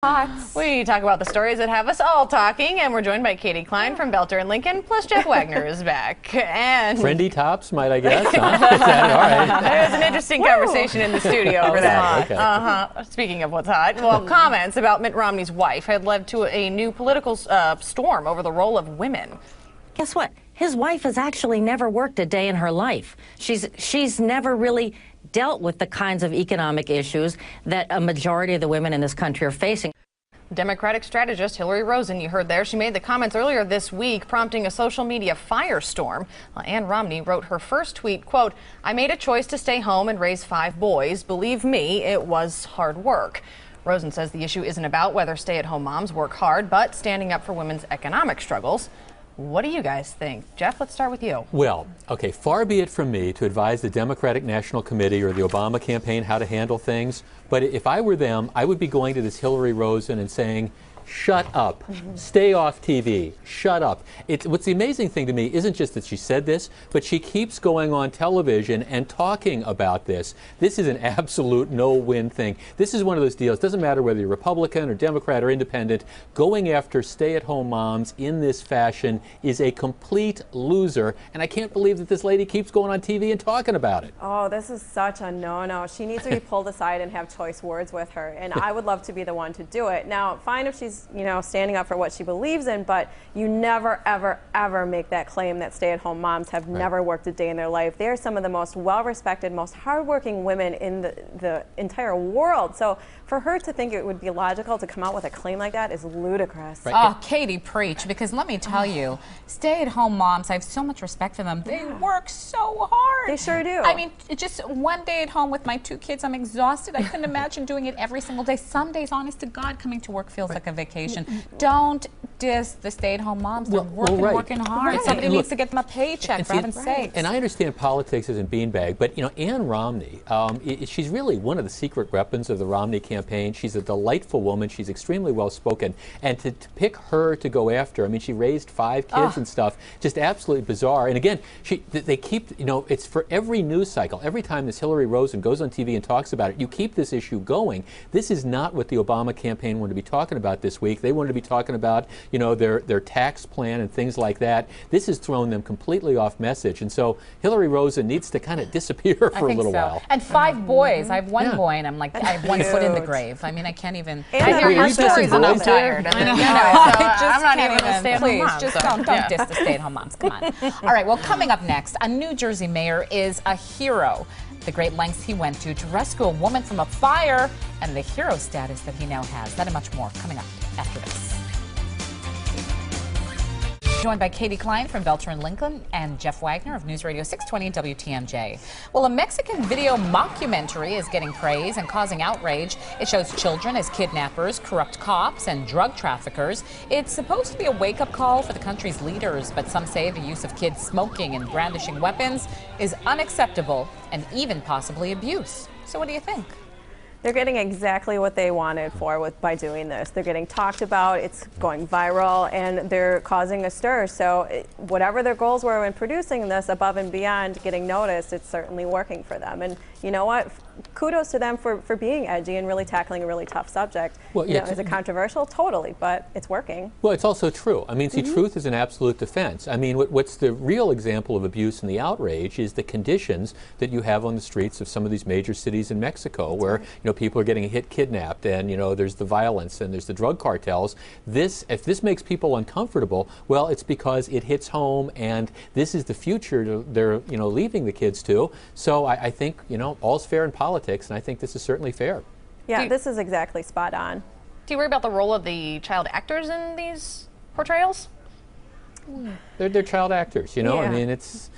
Hot. We talk about the stories that have us all talking, and we're joined by Klein from Boelter and Lincoln, plus Jeff Wagner is back. And Friendly tops, might I guess? Huh? All right. There's an interesting conversation in the studio over that. Okay. Speaking of what's hot, well, comments about Mitt Romney's wife had led to a new political storm over the role of women. Guess what? His wife has actually never worked a day in her life. She's never really dealt with the kinds of economic issues that a majority of the women in this country are facing. Democratic strategist Hillary Rosen, you heard there, she made the comments earlier this week, prompting a social media firestorm. Ann Romney wrote her first tweet, quote, "I made a choice to stay home and raise 5 boys. Believe me, it was hard work." Rosen says the issue isn't about whether stay-at-home moms work hard, but standing up for women's economic struggles. What do you guys think? Jeff, let's start with you. Well, okay, far be it from me to advise the Democratic National Committee or the Obama campaign how to handle things, but if I were them, I would be going to this Hillary Rosen and saying, shut up. Stay off TV. Shut up. What's the amazing thing to me isn't just that she said this, but she keeps going on television and talking about this. This is an absolute no-win thing. This is one of those deals. Doesn't matter whether you're Republican or Democrat or independent. Going after stay-at-home moms in this fashion is a complete loser, and I can't believe that this lady keeps going on TV and talking about it. Oh, this is such a no-no. She needs to be pulled aside and have choice words with her, and I would love to be the one to do it. Now, fine if she's standing up for what she believes in, but you never, ever, ever make that claim that stay-at-home moms have never worked a day in their life. They are some of the most well-respected, most hardworking women in the entire world. So for her to think it would be logical to come out with a claim like that is ludicrous. Right. Oh, Katie, preach, because let me tell you, stay-at-home moms, I have so much respect for them. They work so hard. They sure do. I mean, just one day at home with my 2 kids, I'm exhausted. I couldn't imagine doing it every single day. Some days, honest to God, coming to work feels like a vacation. Don't diss the stay-at-home moms. They're working hard. Somebody needs to get them a paycheck, for heaven's sake. And I understand politics isn't beanbag, but Ann Romney, she's really one of the secret weapons of the Romney campaign. She's a delightful woman. She's extremely well-spoken. And to pick her to go after, I mean, she raised 5 kids and stuff, just absolutely bizarre. And again, they keep, it's for every news cycle. Every time this Hillary Rosen goes on TV and talks about it, you keep this issue going. This is not what the Obama campaign wanted to be talking about this week. They wanted to be talking about, their tax plan and things like that. This has thrown them completely off message. And so Hillary Rosen needs to kind of disappear for a little while. And 5 boys. I have 1 boy, and I'm like, I have 1 foot in the grave. I mean, I can't even. I hear your stories and I'm tired. I know. I'm not even a stay-at-home mom. Please, just don't diss the stay-at-home moms. Come on. All right, well, coming up next, a New Jersey mayor is a hero. The great lengths he went to rescue a woman from a fire and the hero status that he now has. That and much more coming up after this. Joined by Klein from Boelter and Lincoln and Jeff Wagner of News Radio 620 WTMJ. Well, a Mexican video mockumentary is getting praise and causing outrage. It shows children as kidnappers, corrupt cops, and drug traffickers. It's supposed to be a wake-up call for the country's leaders, but some say the use of kids smoking and brandishing weapons is unacceptable and even possibly abuse. So what do you think? They're getting exactly what they wanted by doing this. They're getting talked about, it's going viral, and they're causing a stir. So whatever their goals were in producing this, above and beyond getting noticed, it's certainly working for them. And you know what? Kudos to them for being edgy and really tackling a really tough subject. Well, is it controversial? Totally, but it's working. Well, it's also true. I mean, see, truth is an absolute defense. I mean, what's the real example of abuse and the outrage is the conditions that you have on the streets of some of these major cities in Mexico, where people are getting kidnapped, and there's the violence and there's the drug cartels. If this makes people uncomfortable, well, it's because it hits home, and this is the future they're leaving the kids to. So I think all's fair in politics, and I think this is certainly fair. Yeah, this is exactly spot on. Do you worry about the role of the child actors in these portrayals? They're child actors, I mean, it's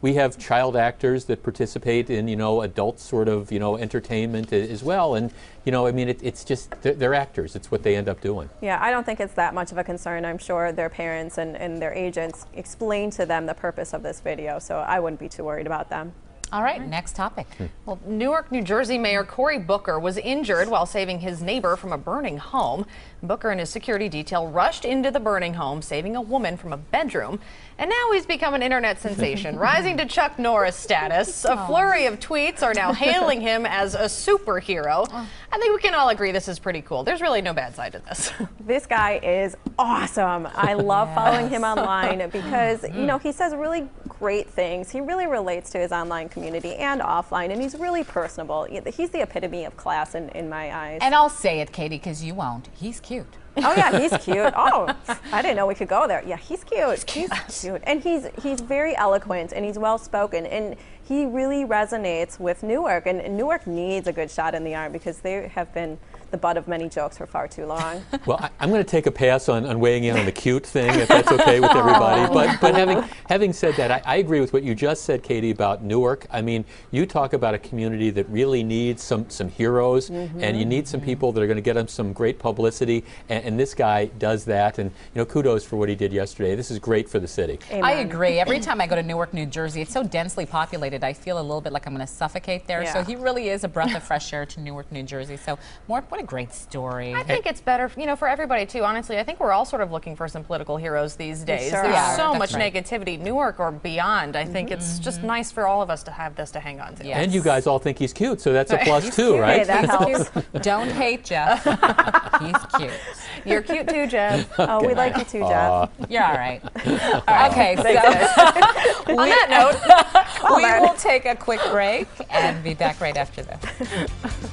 we have child actors that participate in adult sort of entertainment as well, and I mean it's just they're actors. It's what they end up doing. Yeah, I don't think it's that much of a concern. I'm sure their parents and their agents explain to them the purpose of this video, so I wouldn't be too worried about them. All right, next topic. Well, Newark, New Jersey Mayor Cory Booker was injured while saving his neighbor from a burning home. Booker and his security detail rushed into the burning home, saving a woman from a bedroom. And now he's become an internet sensation, rising to Chuck Norris status. A flurry of tweets are now hailing him as a superhero. I think we can all agree this is pretty cool. There's really no bad side to this. This guy is awesome. I love following him online because, you know, he says really great things. He really relates to his online community and offline, and he's really personable. He's the epitome of class in my eyes. And I'll say it, Katie, because you won't. He's cute. Oh yeah, he's cute. Oh, I didn't know we could go there. Yeah, he's cute. He's cute, and he's very eloquent, and he's well spoken, and he really resonates with Newark. And Newark needs a good shot in the arm because they have been the butt of many jokes for far too long. Well, I'm going to take a pass on weighing in on the cute thing, if that's okay with everybody. But having said that, I agree with what you just said, Katie, about Newark. I mean, you talk about a community that really needs some heroes, and you need some people that are going to get them some great publicity, and this guy does that. And you know, kudos for what he did yesterday. This is great for the city. Amen. I agree. Every time I go to Newark, New Jersey, it's so densely populated. I feel a little bit like I'm going to suffocate there. Yeah. So he really is a breath of fresh air to Newark, New Jersey. So what a great story. I think it's better, you know, for everybody too. Honestly, I think we're all sort of looking for some political heroes these days. Sure There's are. so much That's right. negativity, Newark or beyond. I think it's just nice for all of us to have this to hang on to. Yeah. And you guys all think he's cute, so that's a plus too, Hey, right? that helps. Don't hate Jeff. He's cute. You're cute too, Jeff. Oh, we like you too, Jeff. You're all right. Okay, so On that note, we will take a quick break and be back right after this.